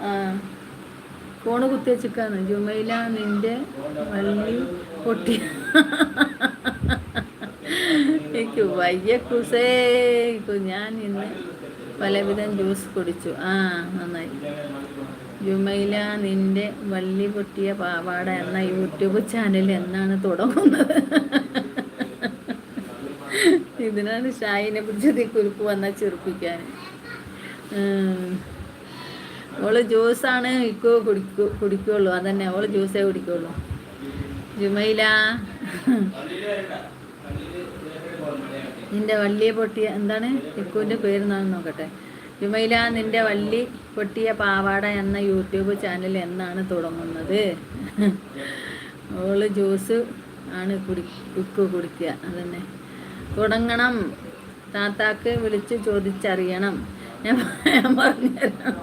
ആ ഫോണ് കുത്തി വെച്ചിക്കാണ്. ജുമൈല നിന്റെ വള്ളി പൊട്ടി. എനിക്ക് വയ്യ കുസേ. ഞാൻ ഇന്ന് പലവിധം ജ്യൂസ് കുടിച്ചു. നന്നായി. ജുമൈല നിന്റെ വള്ളി പൊട്ടിയ പാവാട എന്ന യൂട്യൂബ് ചാനൽ എന്നാണ് തുടങ്ങുന്നത്? ഇതിനാണ് ഷായിനെ പിടിച്ചത് കുരുപ്പ് വന്നാൽ ചെറുപ്പിക്കാൻ. ഓള് ജ്യൂസാണ് കുടിക്കുള്ളൂ. അതന്നെ, ഓള് ജ്യൂസേ കുടിക്കുള്ളൂ. ജുമൈല നിന്റെ വള്ളി പൊട്ടിയ എന്താണ് ഇക്കുവിൻ്റെ പേര് നോക്കട്ടെ. ജുമൈല നിന്റെ വള്ളി പൊട്ടിയ പാവാട എന്ന യൂട്യൂബ് ചാനൽ എന്നാണ് തുടങ്ങുന്നത്? ഓള് ജ്യൂസ് ആണ് കുടിക്കുക. അതന്നെ, തുടങ്ങണം. താത്താക്ക് വിളിച്ച് ചോദിച്ചറിയണം. ഞാൻ പറഞ്ഞുതരാം.